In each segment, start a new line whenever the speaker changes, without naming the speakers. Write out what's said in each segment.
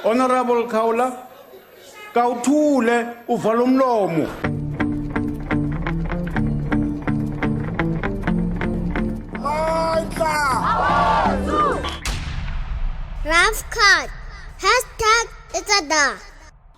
Honorable Kaula, kawuthule uvala umlomo.
Rough cut. Hashtag it's a da.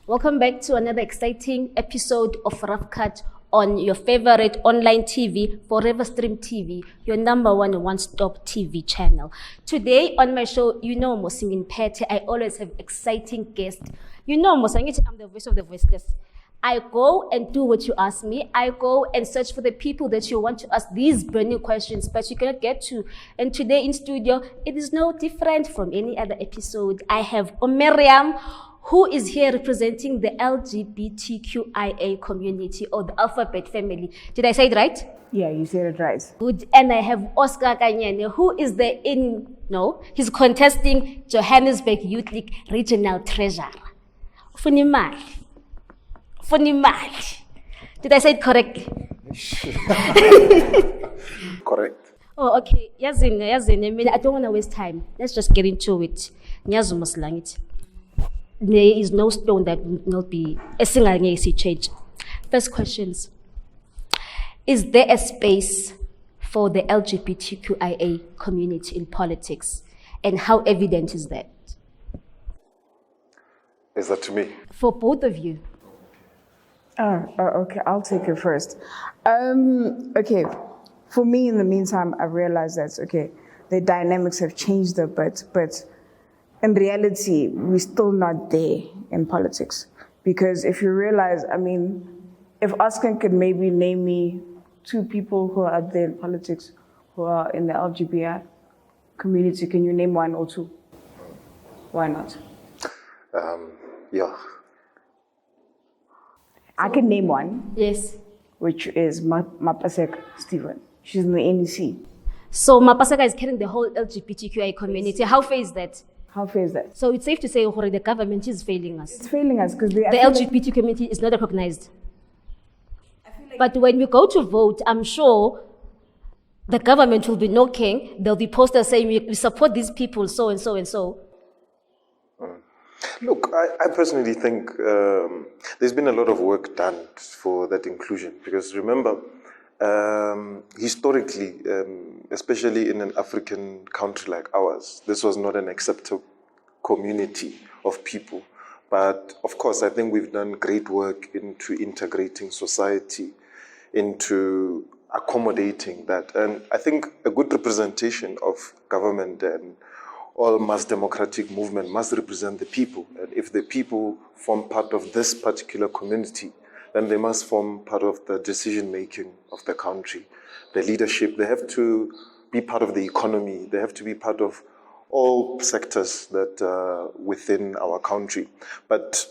Welcome back to another exciting episode of Rough Cut on your favorite online TV, Forever Stream TV, your number one-stop TV channel. Today on my show, you know Mosingin Pete, I always have exciting guests. You know Mosangit, I'm the voice of the voiceless. I go and do what you ask me. I go and search for the people that you want to ask these burning questions, but you cannot get to. And today in studio, it is no different from any other episode. I have Omeriam, who is here representing the LGBTQIA community or the alphabet family. Did I say it right?
Yeah, you said it right.
Good. And I have Oscar Kanyane, who is he's contesting Johannesburg Youth League Regional Treasurer. Funimali. Did I say it correctly?
Correct.
Oh, okay. Yazine. I mean, I don't want to waste time. Let's just get into it. There is no stone that will not be a single change. First questions. Is there a space for the LGBTQIA community in politics? And how evident is that?
Is that to me?
For both of you.
Okay, I'll take it first. Okay, for me, in the meantime, I realized that, okay, the dynamics have changed a bit, but in reality, we're still not there in politics. Because if you realize, I mean, if Oscar could maybe name me two people who are out there in politics who are in the LGBT community, can you name one or two? Why not?
Yeah.
I can name one.
Yes.
Which is Mapasek Stephen. She's in the NEC.
So Mapaseka is carrying the whole LGBTQI community. How fair is that?
How fair is that?
So it's safe to say the government is failing us.
It's failing us because
the LGBT community is not recognized. But when we go to vote, I'm sure the government will be knocking. There'll be posters saying we support these people, so and so and so.
Look, I personally think there's been a lot of work done for that inclusion because remember, historically, especially in an African country like ours, this was not an accepted community of people. But of course, I think we've done great work into integrating society, into accommodating that. And I think a good representation of government and all mass democratic movement must represent the people. And if the people form part of this particular community, then they must form part of the decision-making of the country. The leadership, they have to be part of the economy. They have to be part of all sectors that are within our country. But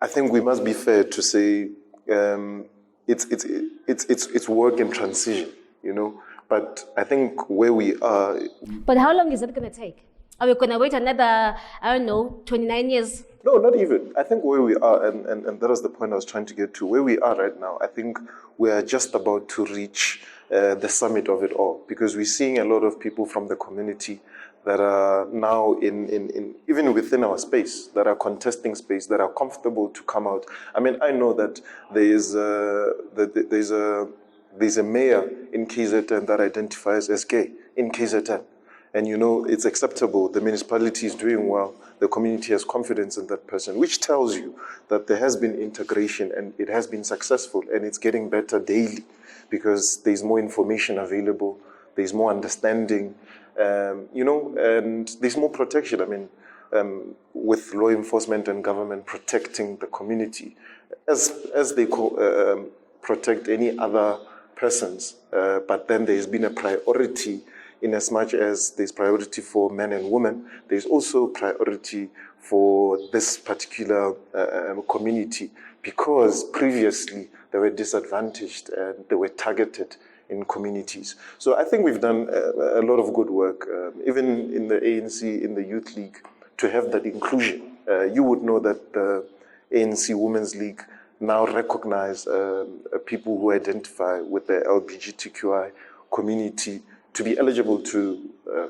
I think we must be fair to say it's work in transition, you know. But I think where we are...
But how long is it going to take? Are we going to wait another, 29 years?
No, not even. I think where we are, and that was the point I was trying to get to, where we are right now, I think we are just about to reach the summit of it all, because we're seeing a lot of people from the community that are now in even within our space, that are contesting space, that are comfortable to come out. I mean, I know that there's a mayor in KZN that identifies as gay in KZN. And you know, it's acceptable, the municipality is doing well, the community has confidence in that person, which tells you that there has been integration and it has been successful and it's getting better daily because there's more information available, there's more understanding, and there's more protection. I mean, with law enforcement and government protecting the community as they protect any other persons, but then there's been a priority. In as much as there's priority for men and women, there's also priority for this particular community because previously they were disadvantaged and they were targeted in communities. So I think we've done a lot of good work, even in the ANC, in the Youth League, to have that inclusion. You would know that the ANC Women's League now recognize people who identify with the LGBTQI community to be eligible to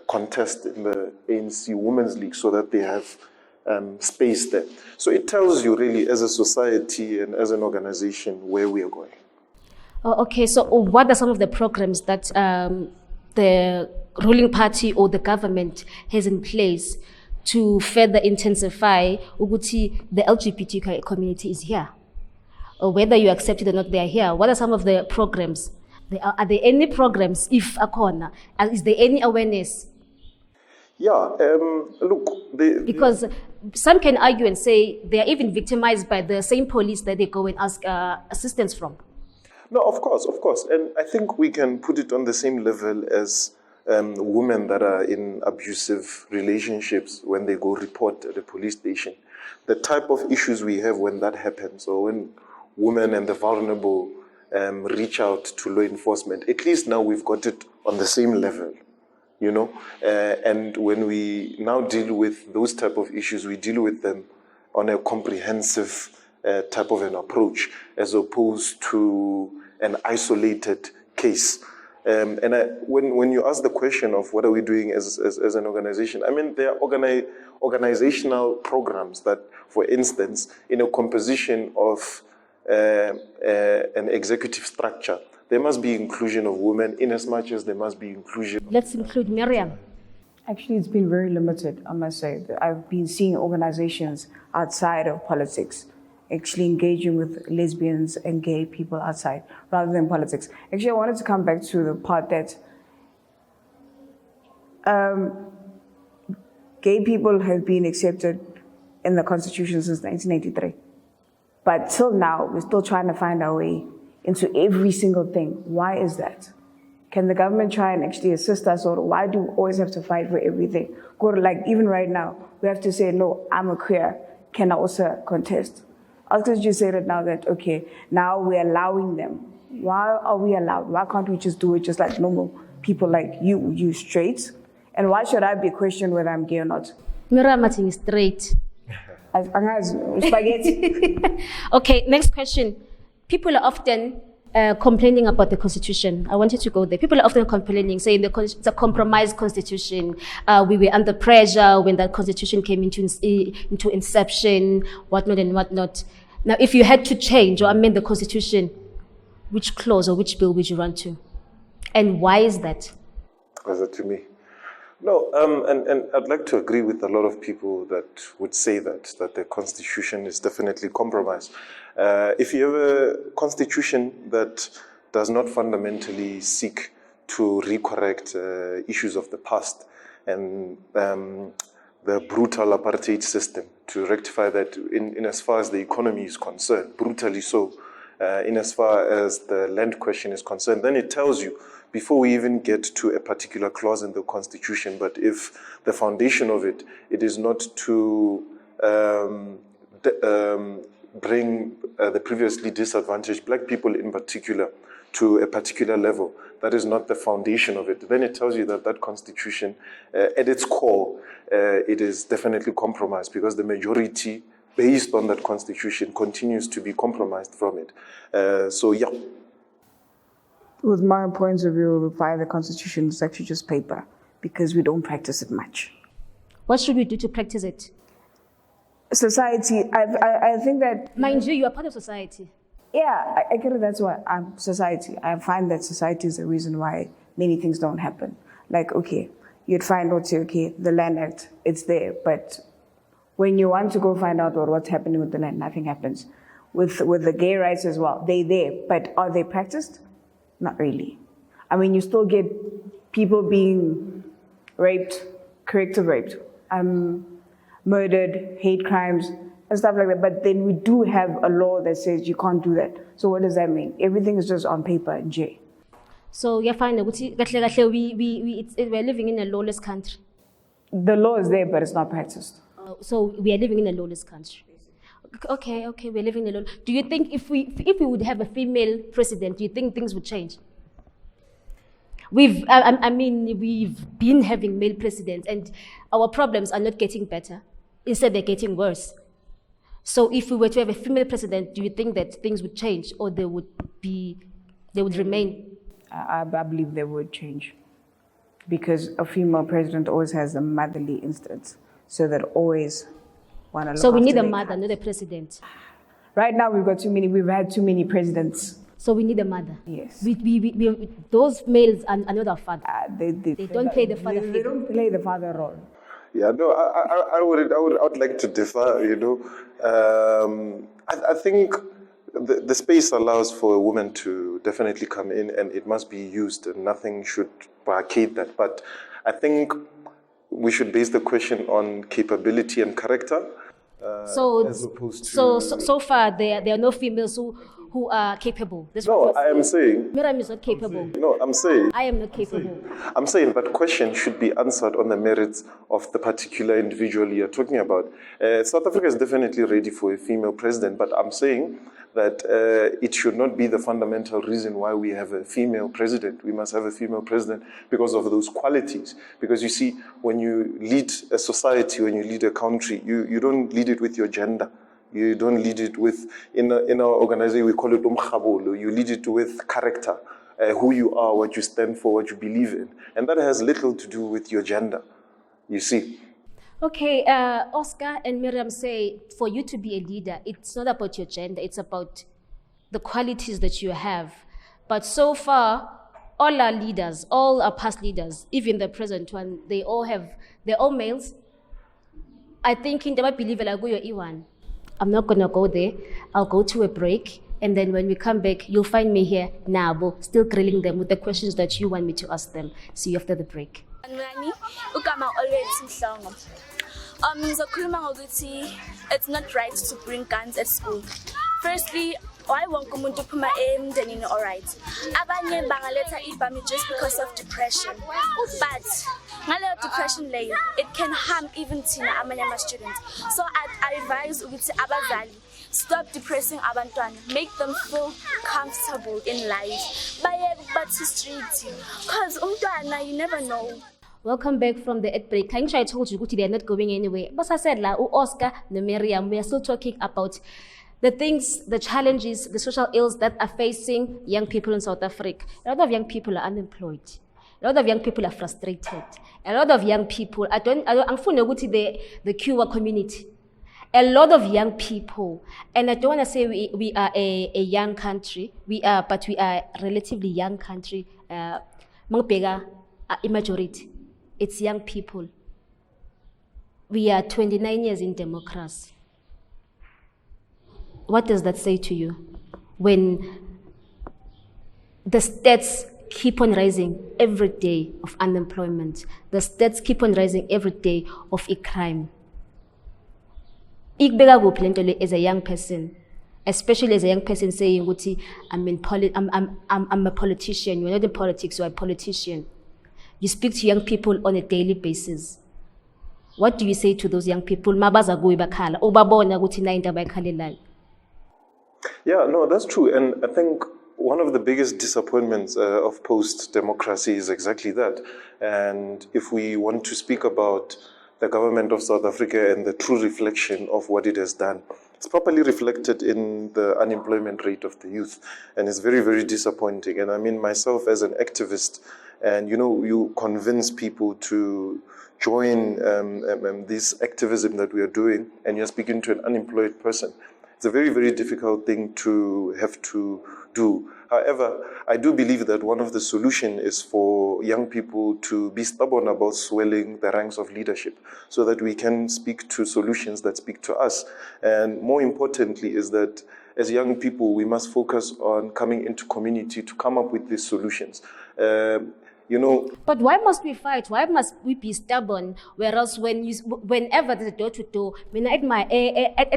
contest in the ANC Women's League so that they have space there. So it tells you really as a society and as an organization where we are going.
Oh, okay, so what are some of the programs that the ruling party or the government has in place to further intensify ukuthi the LGBTQIA community is here? Or whether you accept it or not, they are here. What are some of the programs? Are there any programs, if akona? Is there any awareness?
Yeah, look,
Because some can argue and say they are even victimized by the same police that they go and ask assistance from.
No, of course. And I think we can put it on the same level as women that are in abusive relationships when they go report at the police station. The type of issues we have when that happens, or when women and the vulnerable reach out to law enforcement, at least now we've got it on the same level, you know. And when we now deal with those type of issues, we deal with them on a comprehensive type of an approach, as opposed to an isolated case. And when you ask the question of what are we doing as an organization, I mean, there are organizational programs that, for instance, in a composition of an executive structure, there must be inclusion of women in as much as there must be inclusion.
Let's include Miriam.
Actually, it's been very limited, I must say. I've been seeing organizations outside of politics actually engaging with lesbians and gay people outside rather than politics. Actually, I wanted to come back to the part that gay people have been accepted in the Constitution since 1983. But till now, we're still trying to find our way into every single thing. Why is that? Can the government try and actually assist us, or why do we always have to fight for everything? Like even right now, we have to say, no, I'm a queer, can I also contest? I was going to just say that now that, okay, now we're allowing them. Why are we allowed? Why can't we just do it just like normal people like you straight? And why should I be questioned whether I'm gay or not?
Miriam is straight.
Spaghetti.
Okay, next question. People are often complaining about the constitution. I wanted to go there. People are often complaining, saying it's a compromised constitution. We were under pressure when that constitution came into inception, whatnot and whatnot. Now, if you had to change or amend the constitution, which clause or which bill would you run to? And why is that?
Is that to me? No, and I'd like to agree with a lot of people that would say that the constitution is definitely compromised. If you have a constitution that does not fundamentally seek to recorrect issues of the past and the brutal apartheid system, to rectify that in as far as the economy is concerned, brutally so, in as far as the land question is concerned, then it tells you, before we even get to a particular clause in the Constitution, but if the foundation of it is not to bring the previously disadvantaged black people in particular to a particular level, that is not the foundation of it, then it tells you that that Constitution, at its core, it is definitely compromised, because the majority based on that Constitution continues to be compromised from it. So, yeah.
With my point of view, via the Constitution, it's actually just paper, because we don't practice it much.
What should we do to practice it?
Society, I think that...
Mind you are part of society.
Yeah, I get it, that's why I'm society. I find that society is the reason why many things don't happen. Like, okay, you'd find out, okay, the Land Act, it's there, but when you want to go find out what's happening with the land, nothing happens. With the gay rights as well, they're there, but are they practiced? Not really. I mean, you still get people being raped, corrective raped, murdered, hate crimes, and stuff like that. But then we do have a law that says you can't do that. So what does that mean? Everything is just on paper in jail.
So you're fine. We're living in a lawless country.
The law is there, but it's not practiced.
So we are living in a lawless country. Okay, we're living in a law. Do you think if we would have a female president, do you think things would change? We've been having male presidents, and our problems are not getting better. Instead, they're getting worse. So if we were to have a female president, do you think that things would change, or they would remain?
I believe they would change, because a female president always has a motherly instinct, so that always want to look
So we need
after
a
their
mother,
country.
not a president.
Right now, we've had too many presidents.
So we need a mother.
Yes.
Those males are not our father.
They
don't play the father
They
figure.
don't play the father role.
Yeah, no, I would like to differ, you know. I think the space allows for a woman to definitely come in, and it must be used, and nothing should barricade that. But I think we should base the question on capability and character.
So,
as opposed to...
so far there are no females who are capable.
No, I am saying...
Miriam is not capable.
No, I'm saying...
I am not capable.
I'm saying that question should be answered on the merits of the particular individual you're talking about. South Africa is definitely ready for a female president, but I'm saying that it should not be the fundamental reason why we have a female president. We must have a female president because of those qualities. Because you see, when you lead a society, when you lead a country, you don't lead it with your gender. You don't lead it with, in our organization, we call it umkhabolo. You lead it with character, who you are, what you stand for, what you believe in. And that has little to do with your gender, you see.
Okay, Oscar and Miriam say, for you to be a leader, it's not about your gender, it's about the qualities that you have. But so far, all our leaders, all our past leaders, even the present one, they're all males. I think in the believe Iwan. I'm not gonna go there. I'll go to a break, and then when we come back, you'll find me here, Nabo, still grilling them with the questions that you want me to ask them. See you after the break.
Ngizokhuluma ngokuthi it's not right to bring guns at school. Firstly, why won't umuntu uphuma emndenini alright? Abanye bangaletha ibami just because of depression. But ngaleyo depression leyo, it can harm even thina amanye ama-students. So I advise ukuthi abazali stop depressing abantwana. Make them feel comfortable in life. Bayeke bathi street. Because umntwana, you never know.
Welcome back from the ad break. I told you they are not going anywhere. But I said, Oscar and Miriam, we are still talking about the things, the challenges, the social ills that are facing young people in South Africa. A lot of young people are unemployed. A lot of young people are frustrated. A lot of young people, I'm the Cuba community. A lot of young people, and I don't want to say we are a young country, but we are a relatively young country, a majority. It's young people. We are 29 years in democracy. What does that say to you? When the stats keep on rising every day of unemployment, the stats keep on rising every day of a crime. As a young person, especially as a young person saying, I'm a politician. You're not in politics, you're a politician. You speak to young people on a daily basis. What do you say to those young people? Yeah,
no, that's true. And I think one of the biggest disappointments of post-democracy is exactly that. And if we want to speak about the government of South Africa and the true reflection of what it has done, it's properly reflected in the unemployment rate of the youth. And it's very, very disappointing. And I mean, myself as an activist, and you convince people to join this activism that we are doing, and you're speaking to an unemployed person. It's a very, very difficult thing to have to do. However, I do believe that one of the solutions is for young people to be stubborn about swelling the ranks of leadership so that we can speak to solutions that speak to us. And more importantly is that as young people, we must focus on coming into community to come up with these solutions.
But why must we fight? Why must we be stubborn? Whereas whenever there's a door-to-door, at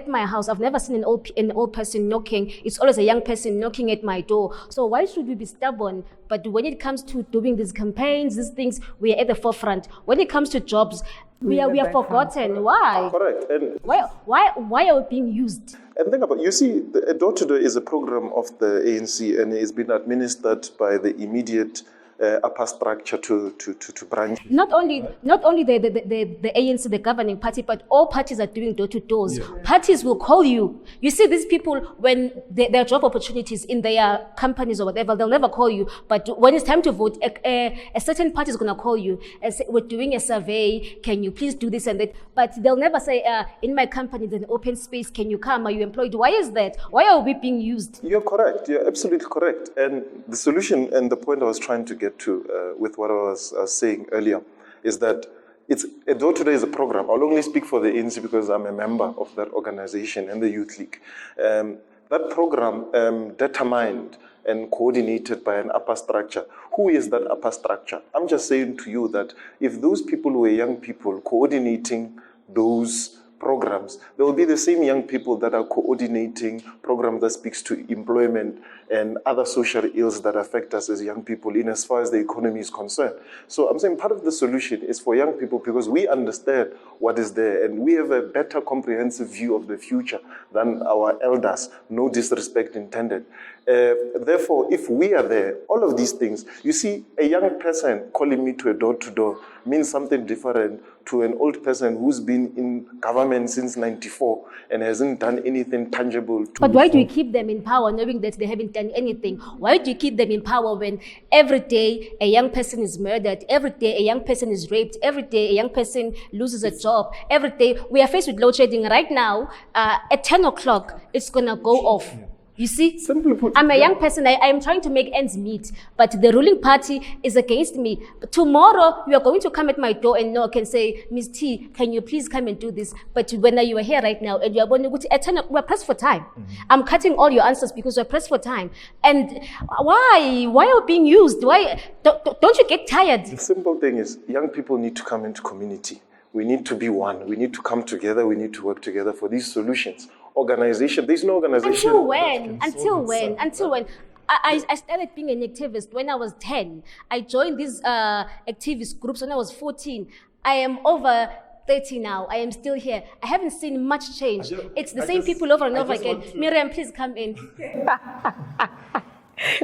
my house, I've never seen an old person knocking. It's always a young person knocking at my door. So why should we be stubborn? But when it comes to doing these campaigns, these things, we are at the forefront. When it comes to jobs, we are forgotten. Why?
Correct. And
why are we being used?
And think about it. You see, a door-to-door is a program of the ANC, and it's been administered by the immediate upper structure to branch.
Not only the ANC, the governing party, but all parties are doing door-to-doors. Parties will call you. You see these people, when their job opportunities in their companies or whatever, they'll never call you. But when it's time to vote, a certain party is going to call you and say, we're doing a survey, can you please do this and that? But they'll never say, in my company, there's an open space, can you come? Are you employed? Why is that? Why are we being used?
You're correct. You're absolutely correct. And the solution and the point I was trying to get to with what I was saying earlier is that it's a door-to-day is a program. I'll only speak for the ANC because I'm a member of that organization and the Youth League. That program determined and coordinated by an upper structure. Who is that upper structure? I'm just saying to you that if those people were young people coordinating those programs, there will be the same young people that are coordinating programs that speaks to employment and other social ills that affect us as young people in as far as the economy is concerned. So I'm saying part of the solution is for young people because we understand what is there and we have a better comprehensive view of the future than our elders, no disrespect intended. Therefore, if we are there, all of these things, you see, a young person calling me to a door-to-door means something different to an old person who's been in government since 94 and hasn't done anything tangible.
But why do you keep them in power knowing that they haven't done anything? Why do you keep them in power when every day a young person is murdered, every day a young person is raped, every day a young person loses a job, every day we are faced with load shedding right now, at 10 o'clock, it's going to go off. You see,
Simply put,
I'm a young person. I am trying to make ends meet, but the ruling party is against me. But tomorrow, you are going to come at my door and knock and say, Ms. T, can you please come and do this? But when you are here right now and you are going to go to at 10, we're pressed for time. I'm cutting all your answers because we're pressed for time. And why? Why are we being used? Why? Don't you get tired?
The simple thing is young people need to come into community. We need to be one. We need to come together. We need to work together for these solutions. Organization, there's no organization.
Until when? I started being an activist when I was 10. I joined these activist groups when I was 14. I am over 30 now. I am still here. I haven't seen much change. It's the same people over and over again. Miriam, please come in.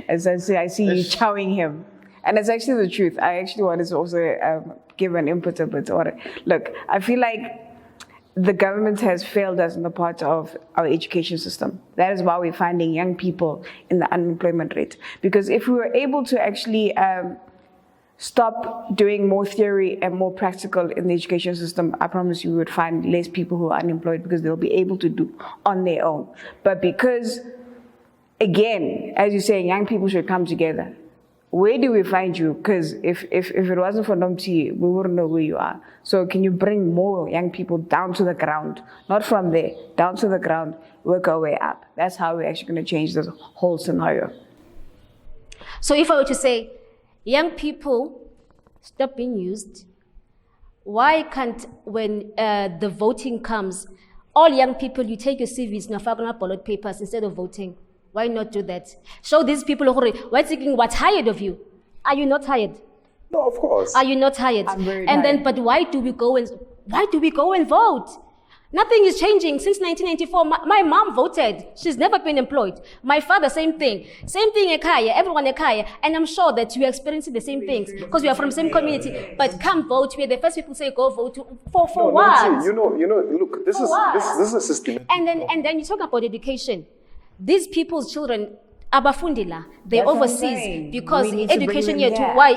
As I say, I see you chowing him. And it's actually the truth. I actually wanted to also give an input a bit on it. Look, I feel like the government has failed us in the part of our education system. That is why we're finding young people in the unemployment rate. Because if we were able to actually stop doing more theory and more practical in the education system, I promise you we would find less people who are unemployed because they'll be able to do on their own. But because, again, as you say, young people should come together. Where do we find you? Because if it wasn't for Nomti, we wouldn't know where you are. So can you bring more young people down to the ground? Not from there, down to the ground, work our way up. That's how we're actually going to change this whole scenario.
So if I were to say, young people, stop being used, why can't, when the voting comes, all young people, you take your CVs and your ballot papers instead of voting? Why not do that? Show these people who are thinking, we're tired of you. Are you not tired?
No, of course.
Are you not tired?
I'm very
and
tired.
then, but why do we go and vote? Nothing is changing since 1994. My mom voted. She's never been employed. My father, same thing. Same thing Ekaya, everyone Ekaya. And I'm sure that we are experiencing the same things because we are from the same community. But come vote. We're the first people say go vote. For what?
You know, look, this is a system.
And then you talk about education. These people's children, abafundila, they're
That's what I'm
overseas
saying.
because
We need to bring
education
them
here too.
here.
Why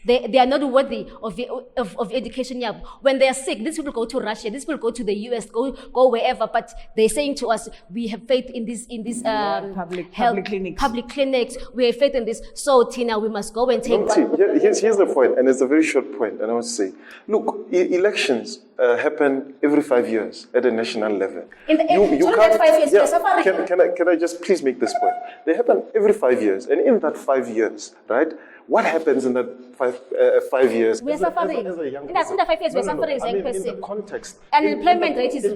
they are not worthy of education here. When they are sick, these people go to Russia, these people go to the US, go wherever. But they're saying to us, we have faith in this
Public clinics.
Public clinics. We have faith in this. So Tina, we must go and take.
Here's the point, and it's a very short point. And I want to say, look, elections happen every 5 years at a national level.
In the that 5 years,
Yeah,
yes, Safari.
can I just please make this point? They happen every 5 years, and in that 5 years, right? What happens in that 5 years?
We are suffering.
As a young
In that 5 years, we are suffering as a young
In
person.
the context.
Unemployment rate is
No,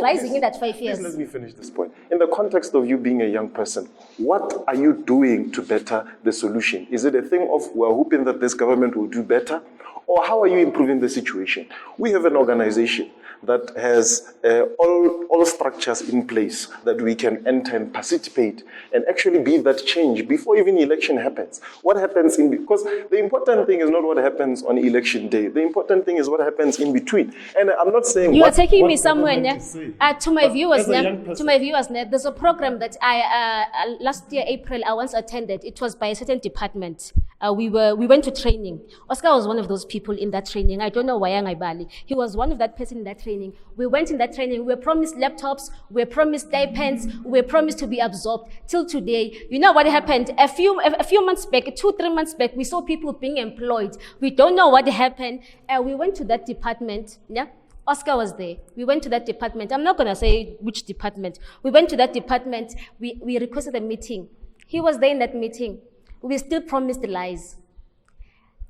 rising
please,
in that 5 years.
Please let me finish this point. In the context of you being a young person, what are you doing to better the solution? Is it a thing of we're hoping that this government will do better? Or how are you improving the situation? We have an organization that has all structures in place that we can enter and participate and actually be that change before even election happens. What happens because the important thing is not what happens on election day. The important thing is what happens in between. And I'm not saying
you are taking me somewhere. To my viewers, there's a program that I last year April I once attended. It was by a certain department. We went to training. Oscar was one of those people in that training. I don't know why Bali. He was one of that person in that training. We went in that training. We were promised laptops. We were promised stipends. We were promised to be absorbed. Till today, you know what happened? A few months back, 2-3 months back, we saw people being employed. We don't know what happened. We went to that department. Yeah. Oscar was there. We went to that department. I'm not going to say which department. We went to that department. We requested a meeting. He was there in that meeting. We still promised lies.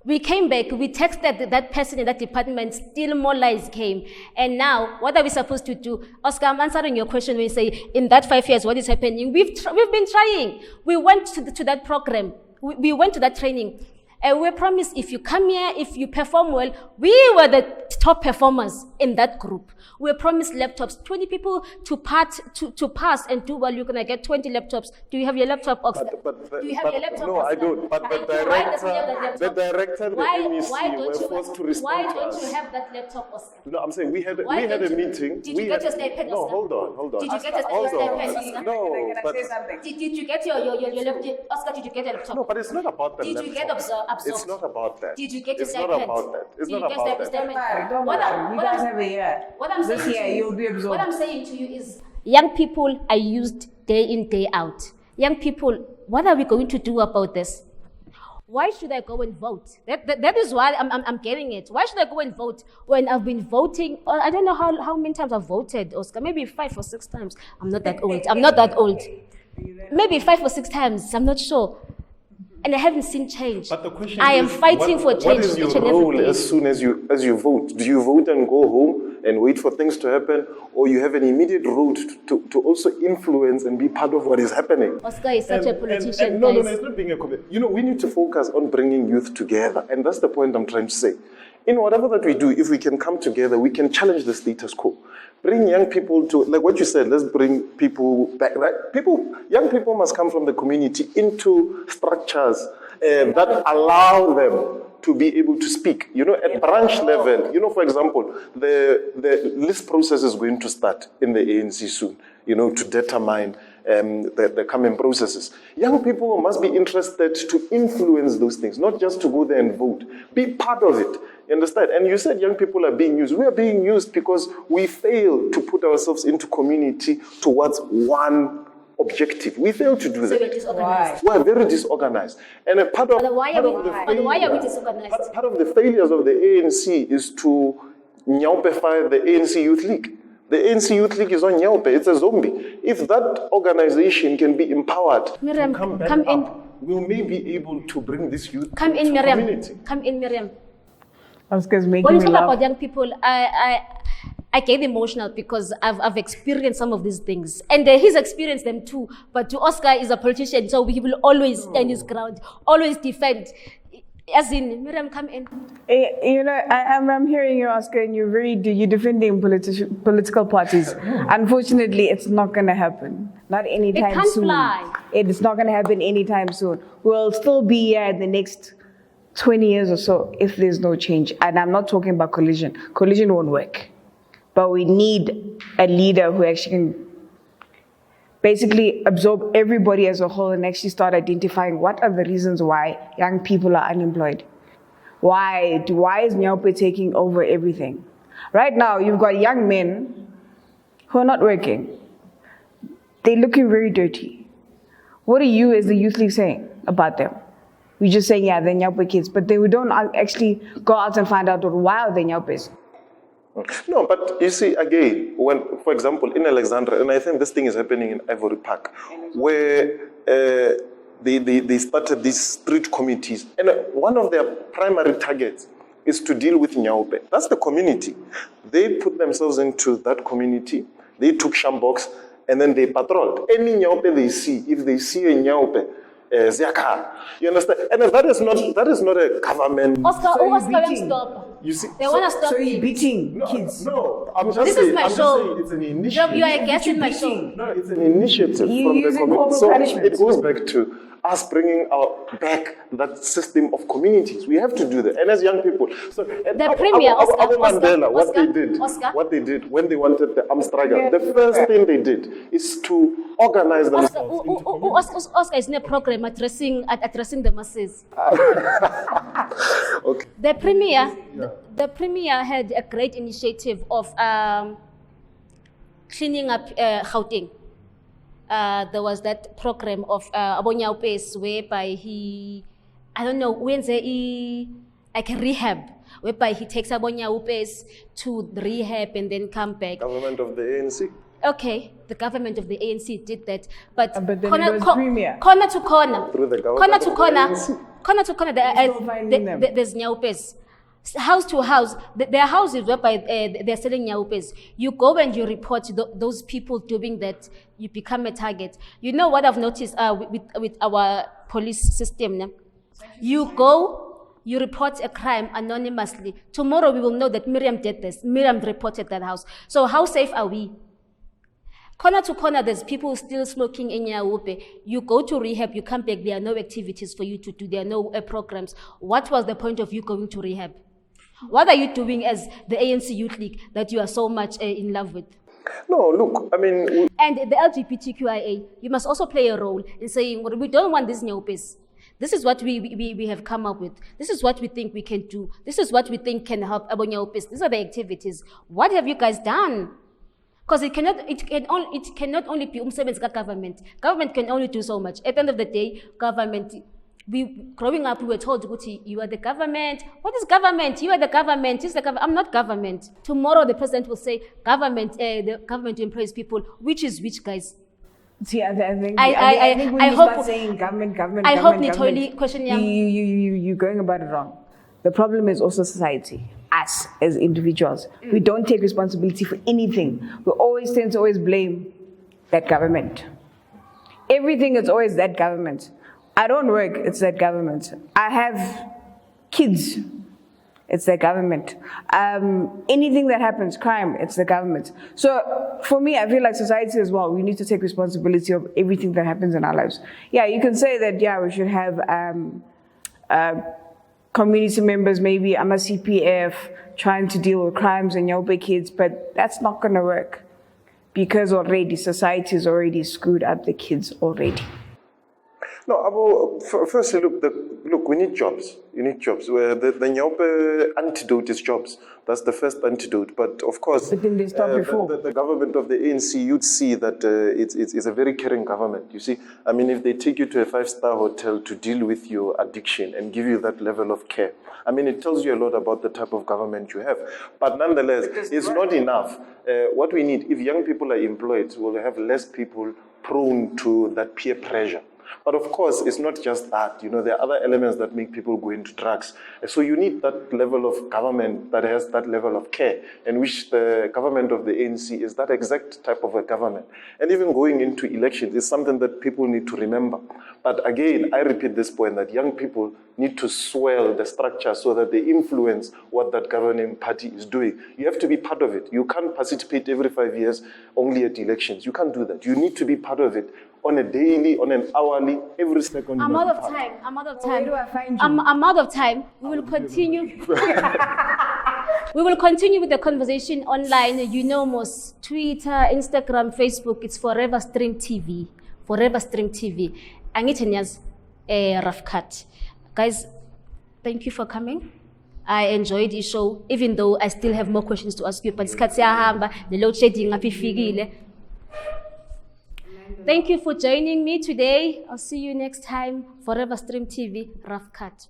We came back, we texted that person in that department, still more lies came. And now, what are we supposed to do? Oscar, I'm answering your question when you say, in that 5 years, what is happening? We've been trying. We went to that program. We went to that training. And we promised if you come here, if you perform well, we were the top performers in that group. We were promised laptops, 20 people to pass and do well, you're going to get 20 laptops. Do you have your laptop, Oxford? Do you have your laptop?
No, I don't. But the director and the MEC were forced to respond to us.
Why don't you have that laptop, Oscar?
No, I'm saying we had a meeting.
Did you get your stipend,
No,
Oscar?
hold on.
Did you get your stipend, Oscar?
No, but...
Did you get your laptop? Oscar, did you get your laptop?
No, but it's not about the laptop.
Did you get absorbed?
It's not about that.
Did you get your
It's
stipend?
not about that. It's not about that.
Don't worry. You guys have a year. This year you'll be absorbed.
What I'm saying to you is, young people are used day in, day out. Young people, what are we going to do about this? Why should I go and vote? That is why I'm getting it. Why should I go and vote when I've been voting? I don't know how many times I've voted, Oscar. Maybe 5 or 6 times. I'm not that old. Maybe 5 or 6 times. I'm not sure. And I haven't seen change.
But the question
I am fighting for change.
What is your role as soon as you vote? Do you vote and go home and wait for things to happen, or you have an immediate role to also influence and be part of what is happening?
Oscar is such a politician.
No, it's not being a politician. We need to focus on bringing youth together, and that's the point I'm trying to say. In whatever that we do, if we can come together, we can challenge the status quo. Bring young people to, like what you said, let's bring people back. Right? Young people must come from the community into structures that allow them to be able to speak. At branch level, for example, the list process is going to start in the ANC soon, to determine the coming processes. Young people must be interested to influence those things, not just to go there and vote. Be part of it. You understand? And you said young people are being used. We are being used because we fail to put ourselves into community towards one objective. We fail to do that. We are very disorganized. And
why are we disorganized?
Part of the failures of the ANC is to nyaupify the ANC Youth League. The ANC Youth League is on nyaupe. It's a zombie. If that organization can be empowered
Miriam,
to come back
come in.
up, we may be able to bring this youth
to
Miriam. Community.
Come in, Miriam.
Oscar's making
when you
me
talk
laugh.
about young people, I get emotional because I've experienced some of these things. And he's experienced them too. But to Oscar is a politician, so he will always stand his ground, always defend. As in, Miriam, come in.
I'm hearing you, Oscar, and you're defending political parties. Unfortunately, it's not going to happen. Not anytime soon.
It can't fly.
It's not going to happen anytime soon. We'll still be here in the next 20 years or so if there's no change. And I'm not talking about coalition. Coalition won't work. But we need a leader who actually can basically absorb everybody as a whole and actually start identifying what are the reasons why young people are unemployed. Why is Nyaupe taking over everything? Right now, you've got young men who are not working. They're looking very dirty. What are you as the Youth League saying about them? We're just saying, yeah, they're Nyaupe kids, but then we don't actually go out and find out why are they Nyaupes.
No, but you see, again, when, for example, in Alexandria, and I think this thing is happening in Ivory Park, where they started these street committees, and one of their primary targets is to deal with Nyaupe. That's the community. They put themselves into that community, they took Shambox, and then they patrolled. Any Nyaupe they see, if they see a Nyaupe, you understand? And that is not a government.
Oscar, stop.
You see,
They want to stop.
So you're beating
no,
kids.
No, I'm just
This
saying.
is my
I'm just
show.
saying it's an initiative.
You are a guest in my show.
No, it's an initiative
You
from the
using
community.
corporal
So
punishment.
it goes back to us bringing back that system of communities. We have to do that. And as young people, so
The premier,
Abu Mandela,
Oscar,
what they did when they wanted the armed struggle, the first thing they did is to organize themselves.
Oscar is in a program addressing the masses.
Okay.
The premier had a great initiative of cleaning up Gauteng. There was that program of Abonyaupes whereby he, I don't know, like a rehab, whereby he takes Abonyaupes to the rehab and then come back.
Government of the ANC.
Okay, the government of the ANC did that, but
But then it was premier.
corner to corner,
Through the government
corner to
of the
corner,
ANC.
corner to corner,
Still finding them.
there's nyaupes. House to house, there are houses whereby they're selling nyaupes. You go and you report those people doing that, you become a target. You know what I've noticed with our police system? Now? You go, you report a crime anonymously. Tomorrow we will know that Miriam did this. Miriam reported that house. So how safe are we? Corner to corner, there's people still smoking in Nyaupe. You go to rehab, you come back, there are no activities for you to do, there are no programs. What was the point of you going to rehab? What are you doing as the ANC Youth League that you are so much in love with?
No, look, I mean...
And the LGBTQIA, you must also play a role in saying, well, we don't want these nyaupes. This is what we have come up with. This is what we think we can do. This is what we think can help Abonyaupes. These are the activities. What have you guys done? Because it cannot only be government. Government can only do so much. At the end of the day, government, growing up, we were told, you are the government. What is government? You are the government. I'm not government. Tomorrow, the president will say, the government employs people. Which is which, guys?
See, I think when
I
you
hope-
start saying government,
I hope
government,
literally question
you're going about it wrong. The problem is also society, us as individuals. We don't take responsibility for anything. We always tend to blame that government. Everything is always that government. I don't work, it's that government. I have kids, it's the government. Anything that happens, crime, it's the government. So for me, I feel like society as well, we need to take responsibility of everything that happens in our lives. Yeah, you can say that, yeah, we should have community members, maybe I'm a CPF, trying to deal with crimes and Yobe kids, but that's not gonna work because already society is already screwed up the kids already.
No, firstly, look, we need jobs. You need jobs. Where the Nyope antidote is jobs. That's the first antidote. But of course,
But then they stopped before.
The government of the ANC, you'd see that it's a very caring government. You see, I mean, if they take you to a 5-star hotel to deal with your addiction and give you that level of care, I mean, it tells you a lot about the type of government you have. But nonetheless, it's not enough. What we need, if young people are employed, we'll have less people prone to that peer pressure. But of course, it's not just that. You know, there are other elements that make people go into drugs. So you need that level of government that has that level of care, and which the government of the ANC is that exact type of a government. And even going into elections is something that people need to remember. But again, I repeat this point that young people need to swell the structure so that they influence what that governing party is doing. You have to be part of it. You can't participate every 5 years only at elections. You can't do that. You need to be part of it on a daily, on an hourly, every second.
I'm out of time. I'm out of time.
Where do I find you?
I'm out of time. We will continue. We will continue with the conversation online. You know, most Twitter, Instagram, Facebook. It's Forever Stream TV. Forever Stream TV. Angitanyas rough cut. Guys, thank you for coming. I enjoyed the show, even though I still have more questions to ask you. But the load shedding. Thank you for joining me today. I'll see you next time. Forever Stream TV, rough cut.